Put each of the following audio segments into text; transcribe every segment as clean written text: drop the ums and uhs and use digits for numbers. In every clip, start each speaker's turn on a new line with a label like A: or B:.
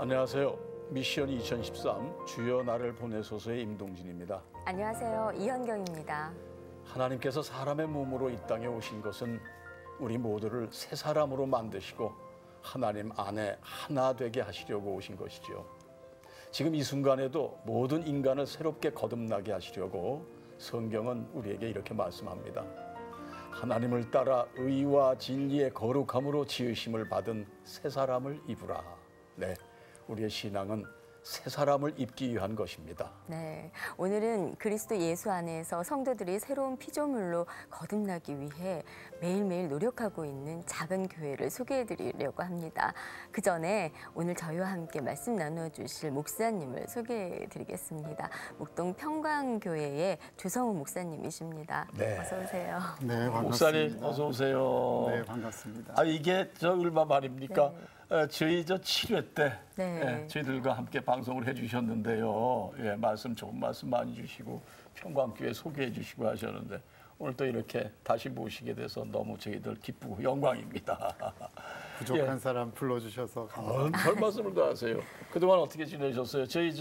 A: 안녕하세요. 미션 2013 주여 나를 보내소서의 임동진입니다.
B: 안녕하세요. 이현경입니다.
A: 하나님께서 사람의 몸으로 이 땅에 오신 것은 우리 모두를 새 사람으로 만드시고 하나님 안에 하나 되게 하시려고 오신 것이죠. 지금 이 순간에도 모든 인간을 새롭게 거듭나게 하시려고 성경은 우리에게 이렇게 말씀합니다. 하나님을 따라 의와 진리의 거룩함으로 지으심을 받은 새 사람을 입으라. 네, 우리의 신앙은 새 사람을 입기 위한 것입니다.
B: 네, 오늘은 그리스도 예수 안에서 성도들이 새로운 피조물로 거듭나기 위해 매일매일 노력하고 있는 작은 교회를 소개해드리려고 합니다. 그 전에 오늘 저희와 함께 말씀 나눠주실 목사님을 소개해드리겠습니다. 목동 평광교회의 조성우 목사님이십니다.
A: 네.
B: 어서 오세요.
C: 네, 반갑습니다.
A: 목사님 어서 오세요.
C: 네, 반갑습니다.
A: 이게 얼마 만입니까?
B: 네.
A: 저희 7회 때
B: 네.
A: 저희들과 함께 방송을 해주셨는데요. 말씀 좋은 말씀 많이 주시고 평광교회 소개해 주시고 하셨는데 오늘 또 이렇게 다시 모시게 돼서 너무 저희들 기쁘고 영광입니다.
C: 부족한 사람 불러주셔서 감사합니다.
A: 별 말씀을 다 하세요. 그동안 어떻게 지내셨어요? 저희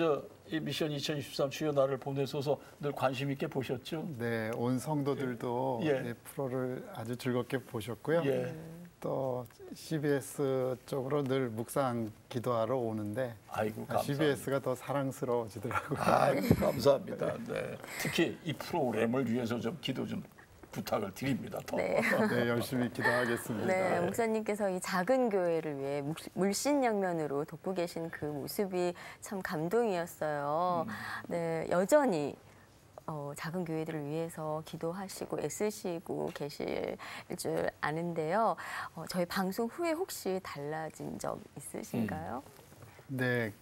A: 이 미션 2013 주여 나를 보내소서 늘 관심 있게 보셨죠?
C: 네, 온 성도들도 네, 프로를 아주 즐겁게 보셨고요. 또 CBS 쪽으로 늘 묵상 기도하러 오는데
A: 아이고, 감사합니다.
C: CBS가 더 사랑스러워지더라고요.
A: 아이고, 감사합니다. 네. 특히 이 프로그램을 위해서 좀 기도 좀 부탁을 드립니다. 더.
B: 네.
C: 네, 열심히 기도하겠습니다.
B: 네, 목사님께서 이 작은 교회를 위해 물신양면으로 돕고 계신 그 모습이 참 감동이었어요. 네, 여전히 작은 교회들을 위해서 기도하시고 애쓰시고 계실 줄 아는데요. 저희 방송 후에 혹시 달라진 점 있으신가요?
C: 네,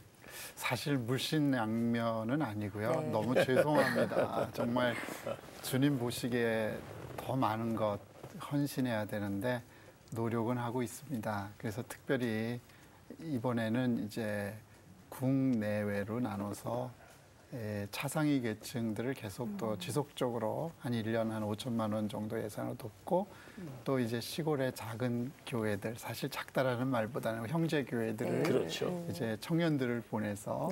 C: 사실 물신양면은 아니고요.
B: 네.
C: 너무 죄송합니다. 정말 주님 보시기에 더 많은 것 헌신해야 되는데 노력은 하고 있습니다. 그래서 특별히 이번에는 이제 국내외로 나눠서 차상위 계층들을 계속 또 지속적으로 한 1년 한 5천만 원 정도 예산을 돕고 또 이제 시골의 작은 교회들, 사실 작다라는 말보다는 형제 교회들을
A: 그렇죠.
C: 이제 청년들을 보내서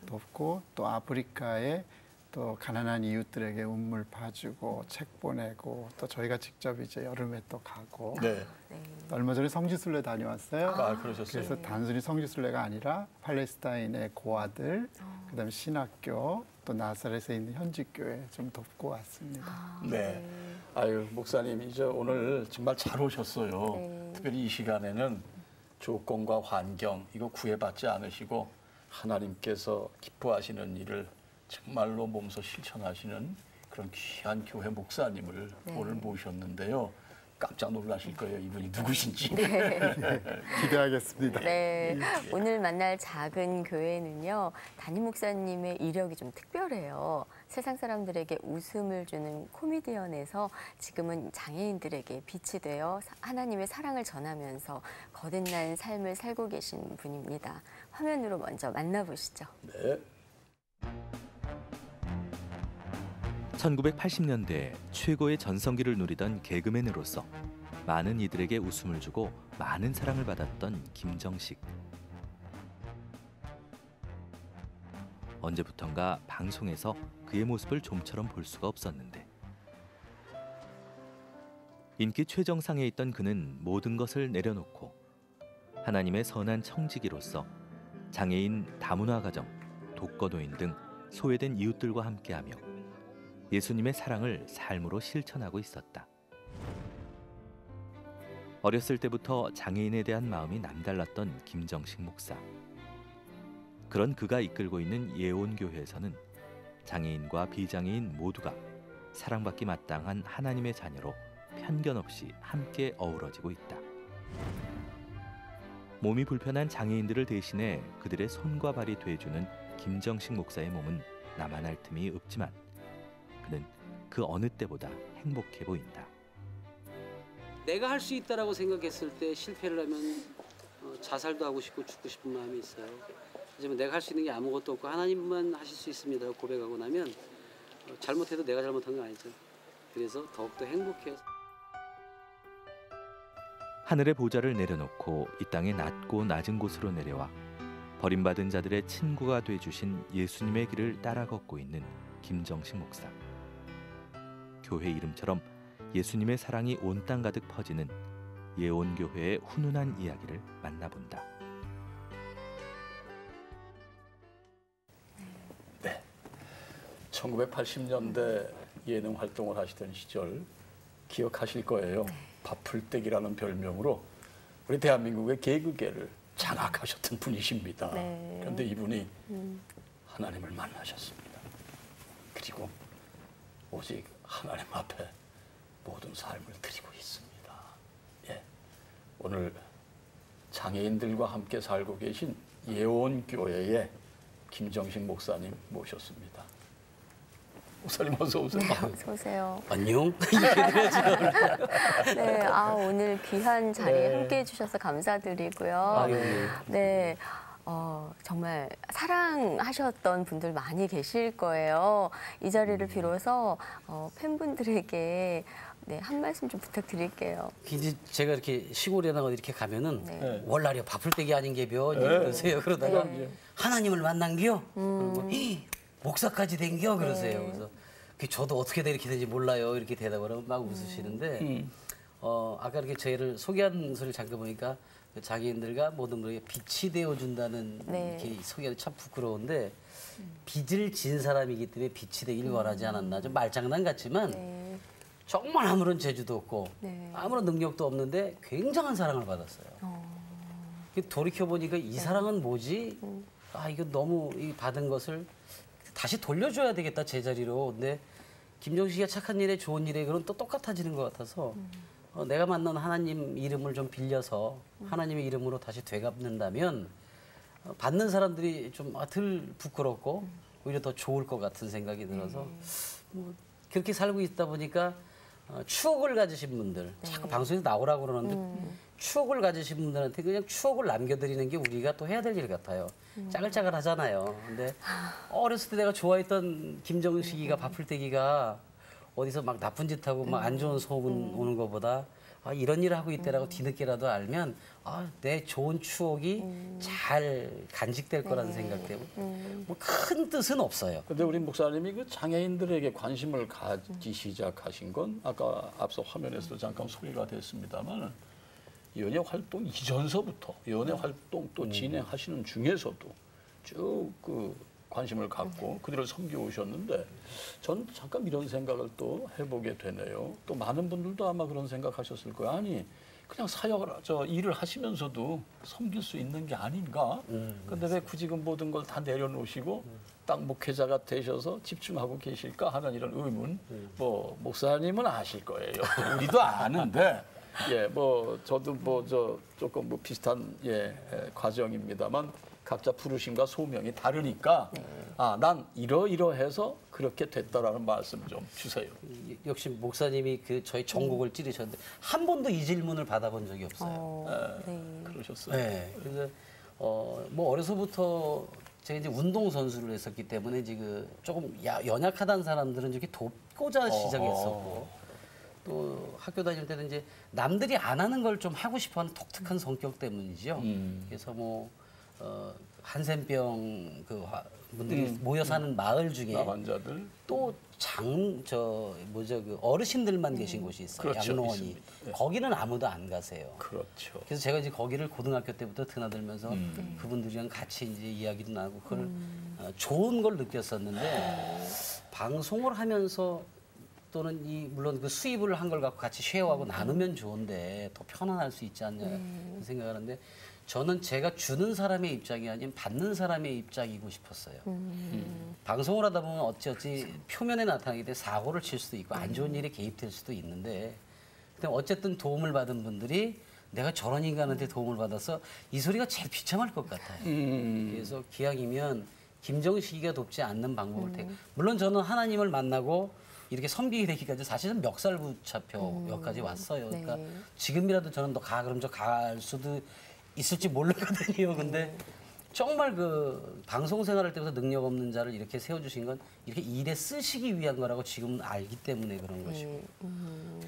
C: 돕고 또 아프리카에 또 가난한 이웃들에게 운물 파주고 책 보내고 또 저희가 직접 이제 여름에 또 가고 얼마 전에 성지순례 다녀왔어요.
A: 그러셨어요.
C: 그래서 단순히 성지순례가 아니라 팔레스타인의 고아들, 그다음에 신학교, 또 나사렛에 있는 현지교회 좀 돕고 왔습니다.
A: 네. 아유, 목사님 이제 오늘 정말 잘 오셨어요. 특별히 이 시간에는 조건과 환경 이거 구애받지 않으시고 하나님께서 기뻐하시는 일을 정말로 몸소 실천하시는 그런 귀한 교회 목사님을 오늘 모셨는데요. 깜짝 놀라실 거예요. 이분이 누구신지.
C: 기대하겠습니다.
B: 네, 오늘 만날 작은 교회는요. 담임 목사님의 이력이 좀 특별해요. 세상 사람들에게 웃음을 주는 코미디언에서 지금은 장애인들에게 빛이 되어 하나님의 사랑을 전하면서 거듭난 삶을 살고 계신 분입니다. 화면으로 먼저 만나보시죠.
A: 네.
D: 1980년대 최고의 전성기를 누리던 개그맨으로서 많은 이들에게 웃음을 주고 많은 사랑을 받았던 김정식. 언제부턴가 방송에서 그의 모습을 좀처럼 볼 수가 없었는데 인기 최정상에 있던 그는 모든 것을 내려놓고 하나님의 선한 청지기로서 장애인 다문화 가정, 독거노인 등 소외된 이웃들과 함께하며 예수님의 사랑을 삶으로 실천하고 있었다. 어렸을 때부터 장애인에 대한 마음이 남달랐던 김정식 목사. 그런 그가 이끌고 있는 예온교회에서는 장애인과 비장애인 모두가 사랑받기 마땅한 하나님의 자녀로 편견 없이 함께 어우러지고 있다. 몸이 불편한 장애인들을 대신해 그들의 손과 발이 돼주는 김정식 목사의 몸은 나만할 틈이 없지만 그는 그 어느 때보다 행복해 보인다.
E: 내가 할 수 있다라고 생각했을 때 실패를 하면 자살도 하고 싶고 죽고 싶은 마음이 있어요. 하지만 내가 할 수 있는 게 아무것도 없고 하나님만 하실 수 있습니다라고 고백하고 나면 잘못해도 내가 잘못한 거 아니죠. 그래서 더욱더 행복해요.
D: 하늘의 보좌를 내려놓고 이 땅의 낮고 낮은 곳으로 내려와 버림받은 자들의 친구가 돼주신 예수님의 길을 따라 걷고 있는 김정식 목사. 교회 이름처럼 예수님의 사랑이 온 땅 가득 퍼지는 예온교회의 훈훈한 이야기를 만나본다.
A: 네, 1980년대 예능 활동을 하시던 시절 기억하실 거예요. 밥풀떼기라는 별명으로 우리 대한민국의 개그계를 장악하셨던 분이십니다.
B: 네.
A: 그런데 이분이 하나님을 만나셨습니다. 그리고 오직 하나님 앞에 모든 삶을 드리고 있습니다. 예, 오늘 장애인들과 함께 살고 계신 예온교회의 김정식 목사님 모셨습니다. 목사님 어서 오세요.
B: 어서 오세요.
E: 안녕.
B: 네, 오늘 귀한 자리에 함께해 주셔서 감사드리고요.
E: 아유.
B: 네, 정말 사랑하셨던 분들 많이 계실 거예요. 이 자리를 빌어서 팬분들에게 네, 한 말씀 좀 부탁드릴게요.
E: 이제 제가 이렇게 시골에 나가 이렇게 가면은
B: 네.
E: 월날이 밥풀떼기 아닌 게벼 그러세요. 그러다가 하나님을 만난겨. 그리고 목사까지 된겨 그러세요. 그래서 저도 어떻게 이렇게 되는지 몰라요. 이렇게 대답을 하면 막 웃으시는데 아까 이렇게 저희를 소개한 소리를 잠깐 보니까 장애인들과 모든 분에게 빛이 되어준다는
B: 네.
E: 이렇게 소개가 참 부끄러운데 빚을 진 사람이기 때문에 빛이 되길 원하지 않았나. 좀 말장난 같지만
B: 네.
E: 정말 아무런 재주도 없고
B: 네.
E: 아무런 능력도 없는데 굉장한 사랑을 받았어요. 돌이켜보니까 이 사랑은 뭐지? 이거 너무 이 받은 것을 다시 돌려줘야 되겠다, 제자리로. 근데 김정식이가 착한 일에 좋은 일에 그건 또 똑같아지는 것 같아서 내가 만난 하나님 이름을 좀 빌려서 하나님의 이름으로 다시 되갚는다면 받는 사람들이 좀 덜 부끄럽고 오히려 더 좋을 것 같은 생각이 들어서 뭐 그렇게 살고 있다 보니까 추억을 가지신 분들 자꾸 방송에서 나오라고 그러는데 추억을 가지신 분들한테 그냥 추억을 남겨드리는 게 우리가 또 해야 될 일 같아요. 짜글짜글 하잖아요. 근데 어렸을 때 내가 좋아했던 김정식이가 밥풀떼기가 어디서 막 나쁜 짓 하고 막 안 좋은 소문 오는 것보다 이런 일을 하고 있다라고 뒤늦게라도 알면 내 좋은 추억이 잘 간직될 거라는 생각 때문에 뭐 큰 뜻은 없어요.
A: 근데 우리 목사님이 그 장애인들에게 관심을 가지기 시작하신 건 아까 앞서 화면에서도 잠깐 소개가 됐습니다만 연예 활동 이전서부터 연예 활동 또 진행하시는 중에서도 쭉 그 관심을 갖고 그들을 섬겨오셨는데 전 잠깐 이런 생각을 또 해보게 되네요. 또 많은 분들도 아마 그런 생각하셨을 거예요. 아니 그냥 일을 하시면서도 섬길 수 있는 게 아닌가? 근데 왜 굳이 그 모든 걸 다 내려놓으시고 딱 목회자가 되셔서 집중하고 계실까 하는 이런 의문. 뭐 목사님은 아실 거예요. 우리도 아는데 저도 조금 비슷한 과정입니다만 각자 부르심과 소명이 다르니까 난 이러이러해서 그렇게 됐다라는 말씀 좀 주세요.
E: 역시 목사님이 저희 전곡을 찌르셨는데 한 번도 이 질문을 받아본 적이 없어요.
A: 그러셨어요.
E: 네. 그래서 뭐 어려서부터 제가 이제 운동 선수를 했었기 때문에 이제 조금 연약하다는 사람들은 이렇게 돕고자 시작했었고 또 학교 다닐 때는 이제 남들이 안 하는 걸 좀 하고 싶어하는 독특한 성격 때문이죠. 그래서 뭐 한센병 분들이 모여 사는 마을 중에
A: 환자들
E: 또 어르신들만 계신 곳이 있어요.
A: 그렇죠,
E: 양로원이.
A: 있습니다.
E: 거기는 아무도 안 가세요.
A: 그렇죠.
E: 그래서 제가 이제 거기를 고등학교 때부터 드나들면서 그분들이랑 같이 이제 이야기도 나누고 그걸 좋은 걸 느꼈었는데 방송을 하면서 또는 물론 그 수입을 한 걸 갖고 같이 쉐어하고 나누면 좋은데 더 편안할 수 있지 않냐 생각하는데 저는 제가 주는 사람의 입장이 아닌 받는 사람의 입장이고 싶었어요. 방송을 하다 보면 어찌어찌 표면에 나타나게 돼 사고를 칠 수도 있고 안 좋은 일에 개입될 수도 있는데 근데 어쨌든 도움을 받은 분들이 내가 저런 인간한테 도움을 받아서 이 소리가 제일 비참할 것 같아요. 그래서 기왕이면 김정식이가 돕지 않는 방법을 물론 저는 하나님을 만나고 이렇게 섬기게 되기까지 사실은 멱살부차표여까지 왔어요. 그러니까 지금이라도 저는 너 가 그럼 저 갈 수도 있을지 모르거든요. 근데 정말 그 방송 생활할 때부터 능력 없는 자를 이렇게 세워주신 건 이렇게 일에 쓰시기 위한 거라고 지금은 알기 때문에 그런 것이고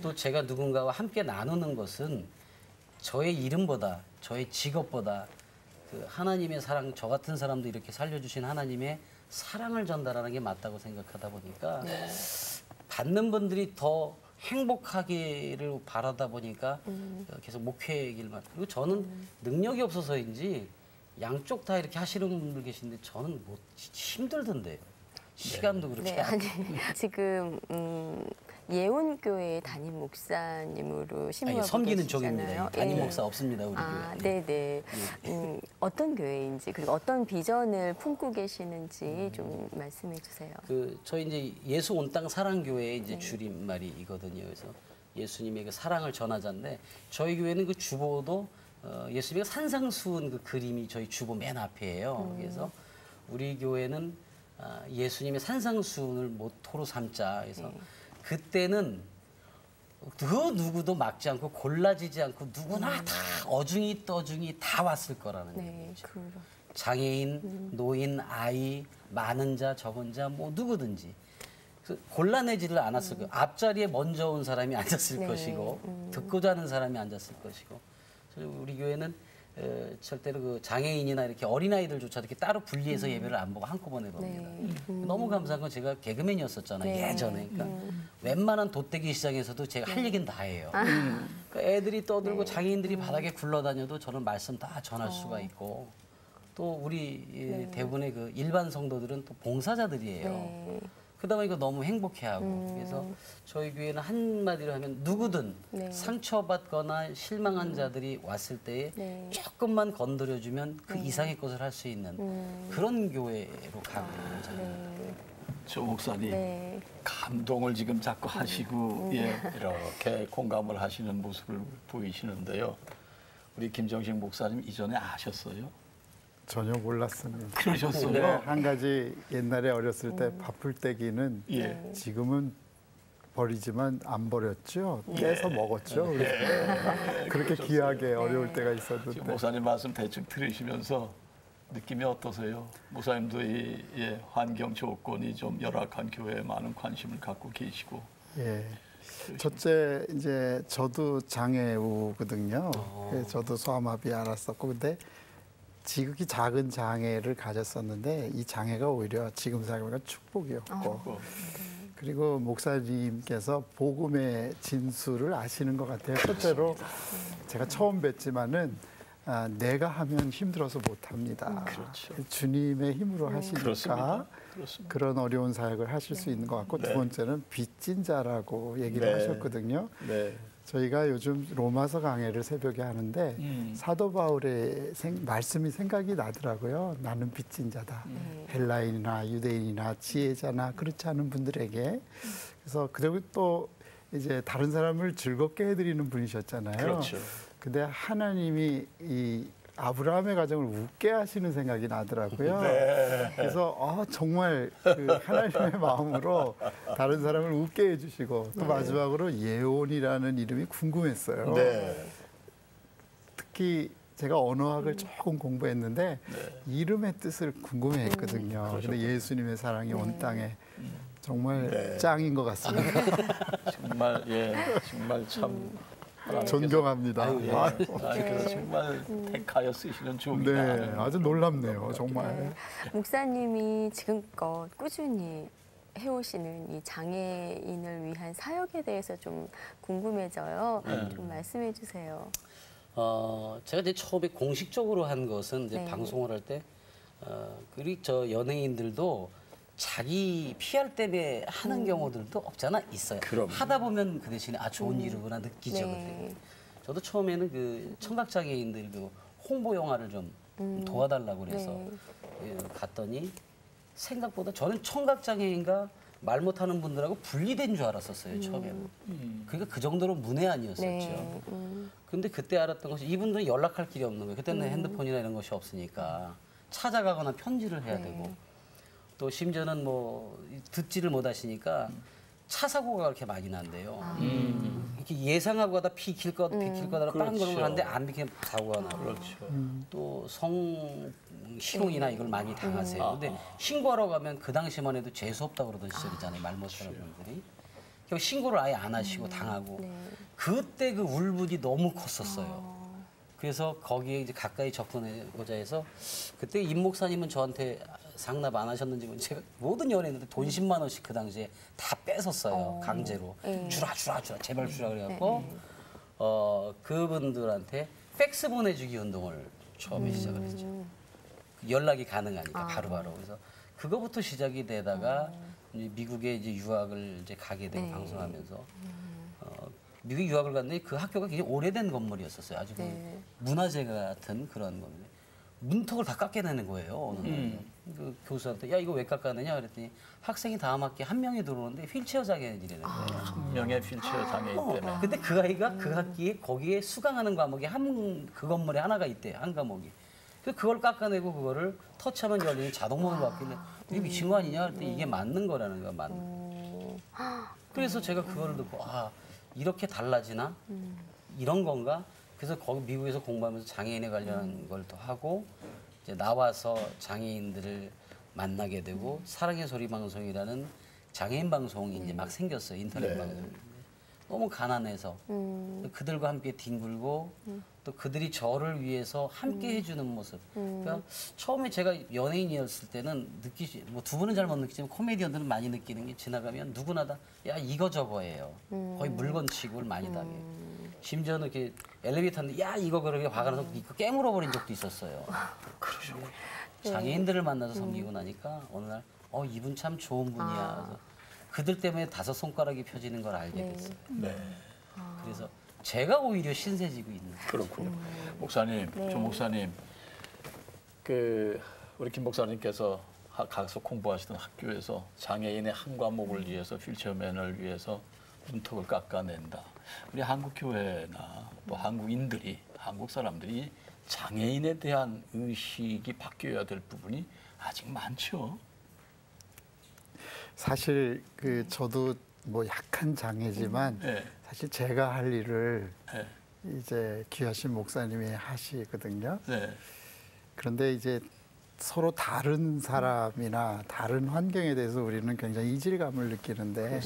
E: 또 제가 누군가와 함께 나누는 것은 저의 이름보다 저의 직업보다 그 하나님의 사랑, 저 같은 사람도 이렇게 살려주신 하나님의 사랑을 전달하는 게 맞다고 생각하다 보니까 받는 분들이 더 행복하기를 바라다 보니까 계속 목회 길만. 그리고 저는 능력이 없어서인지 양쪽 다 이렇게 하시는 분들 계신데 저는 뭐 힘들던데요. 시간도 그렇게.
B: 네, 아니 지금 예온교회 담임 목사님으로 심부하고
E: 섬기는
B: 계시잖아요.
E: 쪽입니다. 담임 목사 없습니다, 우리
B: 아,
E: 교회.
B: 네네. 어떤 교회인지 그리고 어떤 비전을 품고 계시는지 좀 말씀해 주세요.
E: 그 저희 이제 예수 온 땅 사랑교회의 이제 줄임말이거든요. 그래서 예수님의 그 사랑을 전하자인데 저희 교회는 그 주보도 예수님의 산상수훈 그 그림이 저희 주보 맨 앞이에요. 그래서 우리 교회는 예수님의 산상수훈을 모토로 삼자. 그래서 그때는 그 누구도 막지 않고 골라지지 않고 누구나 다 어중이 떠중이 다 왔을 거라는
B: 네,
E: 얘기죠.
B: 그렇죠.
E: 장애인, 노인, 아이, 많은 자, 적은 자, 뭐 누구든지 그래서 골라내지를 않았을 거예요. 앞자리에 먼저 온 사람이 앉았을
B: 네,
E: 것이고 듣고자 하는 사람이 앉았을 것이고 그래서 우리 교회는 절대로 그 장애인이나 이렇게 어린아이들조차 이렇게 따로 분리해서 예배를 안 보고 한꺼번에 봅니다. 너무 감사한 건 제가 개그맨이었었잖아요.
B: 네.
E: 예전에. 그러니까 웬만한 돗대기 시장에서도 제가 할 얘기는 다 해요. 그러니까 애들이 떠들고 장애인들이 바닥에 굴러다녀도 저는 말씀 다 전할 수가 있고 또 우리 대부분의 그 일반 성도들은 또 봉사자들이에요.
B: 네.
E: 그러다 보니까 너무 행복해하고 그래서 저희 교회는 한마디로 하면 누구든
B: 네.
E: 상처받거나 실망한 자들이 왔을 때에
B: 네.
E: 조금만 건드려주면 그 이상의 것을 할 수 있는 그런 교회로 가고 있는
A: 조 목사님
B: 네.
A: 감동을 지금 자꾸 하시고 예, 이렇게 공감을 하시는 모습을 보이시는데요. 우리 김정식 목사님 이전에 아셨어요?
C: 전혀 몰랐습니다.
A: 그러셨어요?
C: 네, 한 가지 옛날에 어렸을 때 밥풀떼기는
A: 예.
C: 지금은 버리지만 안 버렸죠. 깨서 먹었죠. 그래서 그렇게 귀하게 어려울 때가
A: 지금
C: 있었는데
A: 목사님 말씀 대충 들으시면서 느낌이 어떠세요? 목사님도 이 환경 조건이 좀 열악한 교회에 많은 관심을 갖고 계시고.
C: 예. 첫째 이제 저도 장애우거든요. 그래서 저도 소아마비 알았었고 근데 지극히 작은 장애를 가졌었는데 이 장애가 오히려 지금 생각해보면 축복이었고 그리고 목사님께서 복음의 진수를 아시는 것 같아요. 첫째로 제가 처음 뵀지만은 내가 하면 힘들어서 못합니다.
A: 그렇죠.
C: 주님의 힘으로 하시니까
A: 그렇습니다.
C: 그런 어려운 사역을 하실 수 있는 것 같고
A: 네.
C: 두 번째는 빚진 자라고 얘기를
A: 네.
C: 하셨거든요.
A: 네.
C: 저희가 요즘 로마서 강해를 새벽에 하는데 사도 바울의 말씀이 생각이 나더라고요. 나는 빚진 자다. 헬라인이나 유대인이나 지혜자나 그렇지 않은 분들에게. 그래서 그리고 또 이제 다른 사람을 즐겁게 해드리는 분이셨잖아요.
A: 그렇죠.
C: 근데 하나님이 이 아브라함의 가정을 웃게 하시는 생각이 나더라고요. 그래서 정말 그 하나님의 마음으로 다른 사람을 웃게 해주시고 또 마지막으로 예온이라는 이름이 궁금했어요.
A: 네.
C: 특히 제가 언어학을 조금 공부했는데 이름의 뜻을 궁금해했거든요. 근데 예수님의 사랑이 온 땅에 정말 짱인 것 같습니다.
A: 정말 정말 참
C: 존경합니다.
A: 그래서 정말 택하여 쓰시는 종이다.
C: 네, 아주 놀랍네요, 정말.
B: 네. 목사님이 지금껏 꾸준히 해오시는 이 장애인을 위한 사역에 대해서 좀 궁금해져요. 좀 말씀해 주세요.
E: 제가 이제 처음에 공식적으로 한 것은 이제
B: 네.
E: 방송을 할 때 우리 저 연예인들도 자기 PR 때문에 하는 경우들도 없잖아 있어요.
A: 그럼요.
E: 하다 보면 그 대신에 좋은 일이구나 느끼죠.
B: 네.
E: 그때. 저도 처음에는 그 청각장애인들 그 홍보 영화를 좀 도와달라고 그래서
B: 네.
E: 갔더니 생각보다 저는 청각장애인과 말 못하는 분들하고 분리된 줄 알았었어요 처음에는. 그러니까 그 정도로 문외한이었었죠.
B: 네.
E: 근데 그때 알았던 것이 이분들은 연락할 길이 없는 거예요. 그때는 핸드폰이나 이런 것이 없으니까 찾아가거나 편지를 해야 되고 또 심지어는 뭐 듣지를 못하시니까 차 사고가 그렇게 많이 난대요. 이렇게 예상하고 가다 비킬 거다 빵 그런 걸 하는데 안 비키면 사고가 나고
A: 그렇죠.
E: 또 성희롱이나 이걸 많이 당하세요. 근데 신고하러 가면 그 당시만 해도 재수 없다고 그러던 시절이잖아요. 말 못하는 분들이. 결국 신고를 아예 안 하시고 당하고 그때 그 울분이 너무 컸었어요. 그래서 거기에 이제 가까이 접근하고자 해서 그때 임 목사님은 저한테 상납 안 하셨는지 제가 모든 연예인들 돈 10만 원씩 그 당시에 다 뺏었어요. 강제로. 주라 제발 주라 그래갖고 그분들한테 팩스 보내주기 운동을 처음에 시작을 했죠. 연락이 가능하니까 바로바로. 그래서 그거부터 시작이 되다가 이제 미국에 이제 유학을 이제 가게 되고 방송하면서 미국 유학을 갔는데 그 학교가 굉장히 오래된 건물이었었어요. 아주 그 문화재 같은 그런 건물. 문턱을 다 깎아내는 거예요. 어느 날. 그 교수한테 야 이거 왜 깎아내냐 그랬더니 학생이 다음 학기에 한 명이 들어오는데 휠체어 장애인이라는 거예요.
A: 한 명의 휠체어 장애인 때문에.
E: 근데 그 아이가 그 학기에 거기에 수강하는 과목이 그 건물에 하나가 있대요. 한 과목이. 그래서 그걸 깎아내고 그거를 터치하면 열리는 자동문으로 바뀌는데 이게 미친 거 아니냐 그랬더니 이게 맞는 거라는 거야. 맞는. 그래서 제가 그거를 듣고 이렇게 달라지나? 이런 건가? 그래서 거기 미국에서 공부하면서 장애인에 관련한 걸 또 하고 이제 나와서 장애인들을 만나게 되고 사랑의 소리 방송이라는 장애인 방송이 이제 막 생겼어요. 인터넷 방송. 너무 가난해서 그들과 함께 뒹굴고 또 그들이 저를 위해서 함께 해주는 모습. 그러니까 처음에 제가 연예인이었을 때는 뭐 두 분은 잘 못 느끼지만 코미디언들은 많이 느끼는 게 지나가면 누구나 다 야 이거 저거예요. 거의 물건 취급을 많이 당해요. 심지어는 이렇게 엘리베이터 타는데 야 이거 그러게 화가 나서 이거 깨물어 버린 적도 있었어요.
A: 그러셨군요.
E: 장애인들을 만나서 섬기고 나니까 어느 날 이분 참 좋은 분이야. 그래서 그들 때문에 5손가락이 펴지는 걸 알게 됐어요.
A: 네.
E: 그래서 제가 오히려 신세지고 있는 거죠.
A: 그렇군요. 목사님, 조 목사님, 우리 김 목사님께서 가서 공부하시던 학교에서 장애인의 한 과목을 위해서 휠체어맨을 위해서 문턱을 깎아낸다. 우리 한국 교회나 또 한국인들이 한국 사람들이 장애인에 대한 의식이 바뀌어야 될 부분이 아직 많죠.
C: 사실 저도 뭐 약한 장애지만 사실 제가 할 일을 이제 귀하신 목사님이 하시거든요. 그런데 이제 서로 다른 사람이나 다른 환경에 대해서 우리는 굉장히 이질감을 느끼는데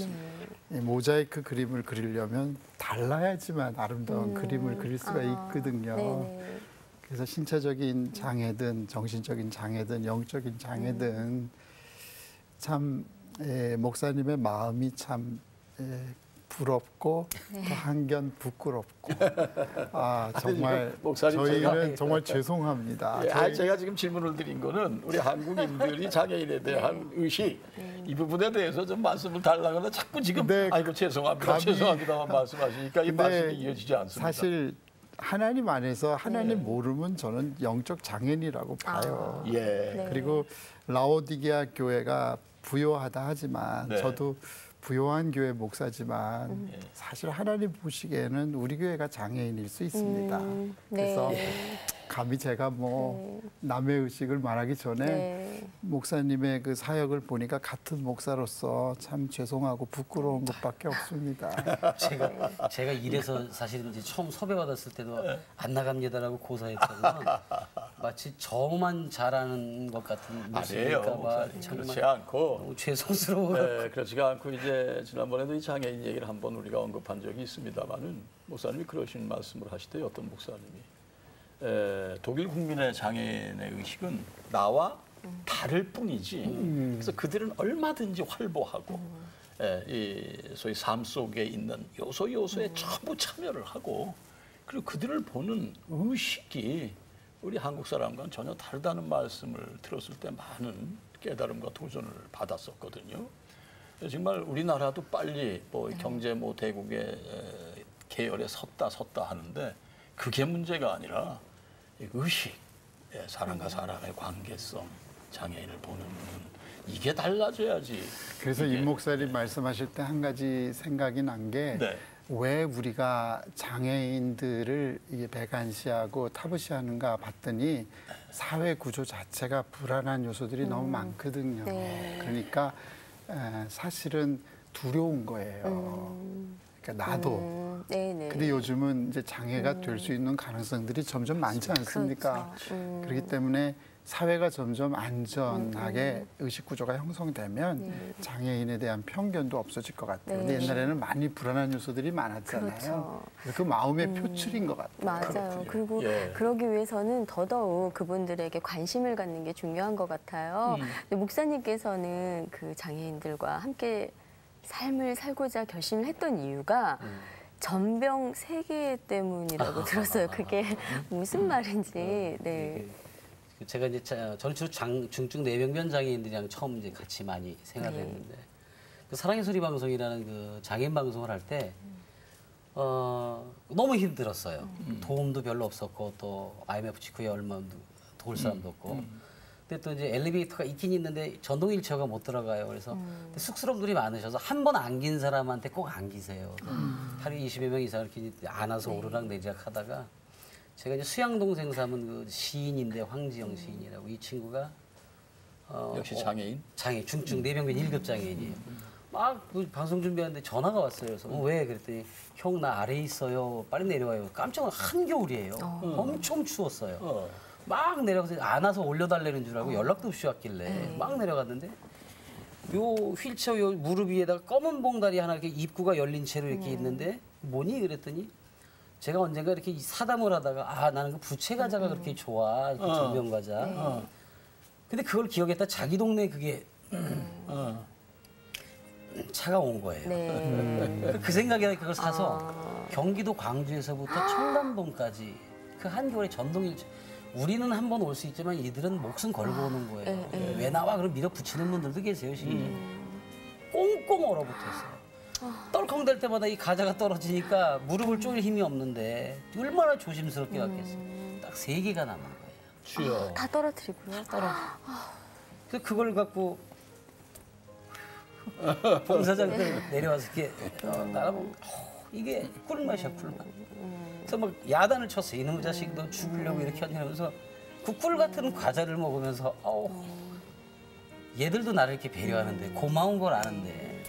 C: 이 모자이크 그림을 그리려면 달라야지만 아름다운 그림을 그릴 수가 있거든요. 그래서 신체적인 장애든 정신적인 장애든 영적인 장애든 참 목사님의 마음이 참 부럽고 또 한견 부끄럽고 정말
A: 목사님,
C: 저희는 정말 죄송합니다.
A: 제가 지금 질문을 드린 거는 우리 한국인들이 장애인에 대한 의식 이 부분에 대해서 좀 말씀을 달라고 자꾸 지금 아이고 죄송합니다만 말씀하시니까 이 말씀이 이어지지 않습니다.
C: 사실 하나님 안에서 하나님 모르면 저는 영적 장애인이라고 봐요. 그리고 라오디게아 교회가 부요하다 하지만 저도 부요한 교회 목사지만 사실 하나님 보시기에는 우리 교회가 장애인일 수 있습니다. 그래서 감히 제가 뭐 남의 의식을 말하기 전에 목사님의 그 사역을 보니까 같은 목사로서 참 죄송하고 부끄러운 것밖에 없습니다.
E: 제가 이래서 사실 이제 처음 섭외받았을 때도 안 나갑니다라고 고사했잖아요. 마치 저만 잘하는 것 같은 모습일까 봐
A: 그렇지 않고
E: 죄송스러워요.
A: 그렇지가 않고 이제 지난번에도 이 장애인 얘기를 한번 우리가 언급한 적이 있습니다만은 목사님이 그러신 말씀을 하시대요. 어떤 목사님이 독일 국민의 장애인의 의식은 나와 다를 뿐이지. 그래서 그들은 얼마든지 활보하고 이 소위 삶 속에 있는 요소에 전부 참여를 하고 그리고 그들을 보는 의식이 우리 한국 사람과는 전혀 다르다는 말씀을 들었을 때 많은 깨달음과 도전을 받았었거든요. 정말 우리나라도 빨리 뭐 경제 대국의 계열에 섰다 하는데 그게 문제가 아니라 의식, 사람과 사람의 관계성, 장애인을 보는 눈, 이게 달라져야지.
C: 그래서 임 목사님 말씀하실 때 한 가지 생각이 난 게 왜 우리가 장애인들을 이게 배관시하고 타부시하는가 봤더니 사회 구조 자체가 불안한 요소들이 너무 많거든요. 그러니까 사실은 두려운 거예요. 그러니까 나도.
B: 네네.
C: 근데 요즘은 이제 장애가 될 수 있는 가능성들이 점점 많지 않습니까?
B: 그렇죠.
C: 그렇기 때문에 사회가 점점 안전하게 의식 구조가 형성되면
B: 네.
C: 장애인에 대한 편견도 없어질 것 같아요.
B: 네.
C: 근데 옛날에는 많이 불안한 요소들이 많았잖아요.
B: 그렇죠.
C: 그 마음의 표출인 것 같아요.
B: 맞아요. 그리고
A: 예.
B: 그러기 위해서는 더더욱 그분들에게 관심을 갖는 게 중요한 것 같아요. 근데 목사님께서는 그 장애인들과 함께 삶을 살고자 결심을 했던 이유가 전병 세계 때문이라고 들었어요. 그게 무슨 말인지. 네.
E: 제가 이제 저는 주로 중증 뇌병변 장애인들이랑 처음 이제 같이 많이 생활을
B: 네.
E: 했는데 그 사랑의 소리 방송이라는 그 장애인 방송을 할 때 너무 힘들었어요. 도움도 별로 없었고 또 IMF 직후에 얼마 도울 사람도 없고. 근데 또 이제 엘리베이터가 있긴 있는데 전동 휠체어가 못 들어가요. 그래서 근데 쑥스러운 분이 많으셔서 한 번 안긴 사람한테 꼭 안기세요. 하루에 20여 명 이상 이렇게 안아서 오르락 내리락 하다가 제가 이제 수양 동생 삼은 그 시인인데 황지영 시인이라고 이 친구가
A: 역시 장애인?
E: 장애 중증 뇌병변 1급 장애인이에요. 막그 방송 준비하는데 전화가 왔어요. 그래서 왜 그랬더니 형 나 아래에 있어요. 빨리 내려와요. 깜짝 놀라 한겨울이에요. 엄청 추웠어요. 막 내려가서 안아서 올려달라는 줄 알고 연락도 없이 왔길래 막 내려갔는데 요 휠체어 요 무릎 위에다가 검은 봉다리 하나 이렇게 입구가 열린 채로 이렇게 있는데 뭐니 그랬더니 제가 언젠가 이렇게 사담을 하다가 나는 그 부채과자가 그렇게 좋아 그 전병과자. 근데 그걸 기억했다 자기 동네 그게 차가 온 거예요.
B: 네.
E: 그 생각에 그걸 사서 경기도 광주에서부터 청담동까지 그 한겨울에 전동일체 우리는 한 번 올 수 있지만 이들은 목숨 걸고 오는 거예요. 왜 나와? 그럼 밀어붙이는 분들도 계세요. 꽁꽁 얼어붙었어요. 떨컹댈 때마다 이 과자가 떨어지니까 무릎을 쪼일 힘이 없는데 얼마나 조심스럽게 갔겠어요. 딱 3개가 남은 거예요.
A: 주여.
B: 다 떨어뜨리고요.
E: 그래서 그걸 갖고 봉사자들 내려와서 이렇게 나가보면 이게 꿀맛이야 꿀맛. 그래서 막 야단을 쳤어. 이놈의 자식 너 죽으려고 이렇게 하냐면서 그 꿀 같은 과자를 먹으면서 얘들도 나를 이렇게 배려하는데 고마운 걸 아는데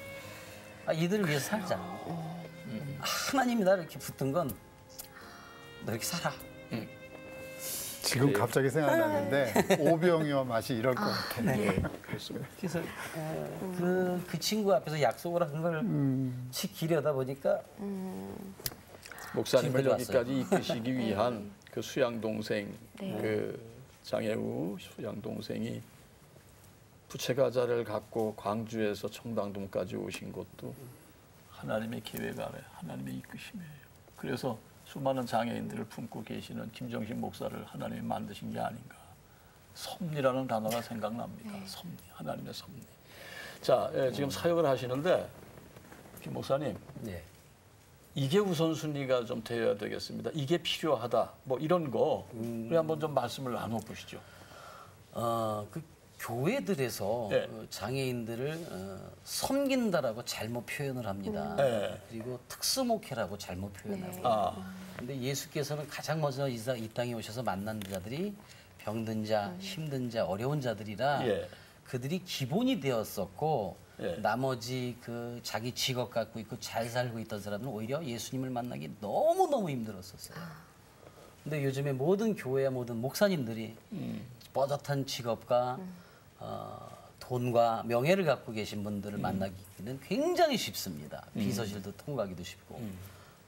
E: 이들을 위해서 살자. 하나님이 나를 이렇게 붙든 건 너 이렇게 살아.
C: 지금 갑자기 생각나는데 오병이어 맛이 이럴 것 같아요.
E: 네. 그래서 그 친구 앞에서 약속을 한 걸 지키려다 보니까
A: 목사님을
E: 집에
A: 여기까지 이끄시기 위한 그 수양 동생,
B: 네.
A: 그 장애우 수양 동생이 부채과자를 갖고 광주에서 청담동까지 오신 것도 하나님의 계획 아래 하나님의 이끄심이에요. 그래서 수많은 장애인들을 품고 계시는 김정식 목사를 하나님이 만드신 게 아닌가. 섭리라는 단어가 생각납니다. 섭리, 하나님의 섭리. 자, 지금 사역을 하시는데 김 목사님.
E: 네.
A: 이게 우선순위가 좀 되어야 되겠습니다. 이게 필요하다. 뭐 이런 거 우리 한번 좀 말씀을 나눠보시죠.
E: 그 교회들에서
A: 네.
E: 장애인들을 섬긴다라고 잘못 표현을 합니다.
A: 네.
E: 그리고 특수목회라고 잘못 표현하고.
A: 아,
E: 근데 예수께서는 가장 먼저 이 땅에 오셔서 만난 자들이 병든 자, 힘든 자, 어려운 자들이라
A: 예.
E: 그들이 기본이 되었었고
A: 예.
E: 나머지 그 자기 직업 갖고 있고 잘 살고 있던 사람은 오히려 예수님을 만나기 너무너무 힘들었었어요. 근데 요즘에 모든 교회와 모든 목사님들이 뻣뻣한 직업과 돈과 명예를 갖고 계신 분들을 만나기는 굉장히 쉽습니다. 비서실도 통과하기도 쉽고.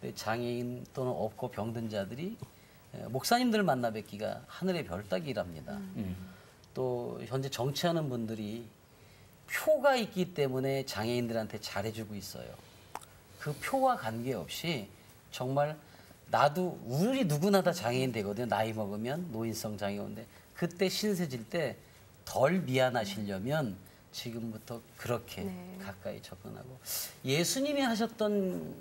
E: 근데 장애인 또는 없고 병든 자들이 목사님들을 만나 뵙기가 하늘의 별 따기랍니다. 또 현재 정치하는 분들이 표가 있기 때문에 장애인들한테 잘해주고 있어요. 그 표와 관계없이 정말 나도 우리 누구나 다 장애인 되거든요. 나이 먹으면 노인성 장애인데 그때 신세질 때 덜 미안하시려면 지금부터 그렇게 가까이 접근하고 예수님이 하셨던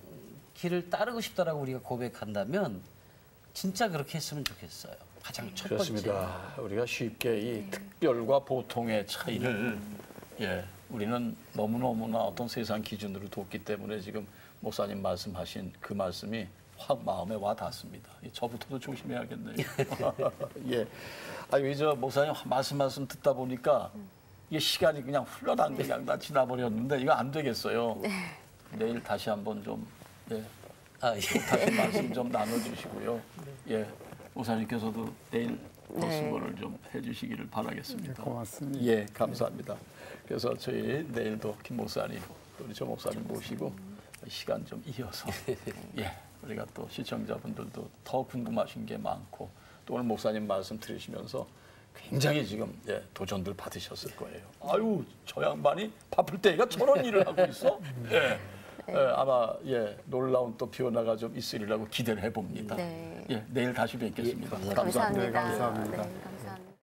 E: 길을 따르고 싶다라고 우리가 고백한다면 진짜 그렇게 했으면 좋겠어요. 가장 첫 번째.
A: 그렇습니다. 우리가 쉽게 이 특별과 보통의 차이를 우리는 너무너무나 어떤 세상 기준으로 뒀기 때문에 지금 목사님 말씀하신 그 말씀이 확 마음에 와 닿습니다. 저부터도 조심해야겠네요. 예. 아니, 저 목사님 말씀 듣다 보니까 이게 시간이 그냥 흘러난 게 그냥 다 지나버렸는데 이거 안 되겠어요. 내일 다시 한번 좀 예,
E: 아, 예.
A: 다시 말씀 좀 나눠주시고요. 예, 목사님께서도 내일 또
B: 네.
A: 수고를 좀 해주시기를 바라겠습니다.
C: 고맙습니다.
A: 예, 감사합니다. 그래서 저희 내일도 김 목사님, 또 우리 조 목사님 모시고 시간 좀 이어서 예, 우리가 또 시청자분들도 더 궁금하신 게 많고 또 오늘 목사님 말씀 들으시면서 굉장히 지금 예, 도전들 받으셨을 거예요. 아유, 저 양반이 바쁠 때가 저런 일을 하고 있어? 예. 아마 예, 놀라운 또 변화가 좀 있으리라고 기대를 해봅니다.
B: 네.
A: 예, 내일 다시 뵙겠습니다.
E: 예,
A: 감사합니다.
B: 감사합니다.
C: 네, 감사합니다.
B: 네, 감사합니다.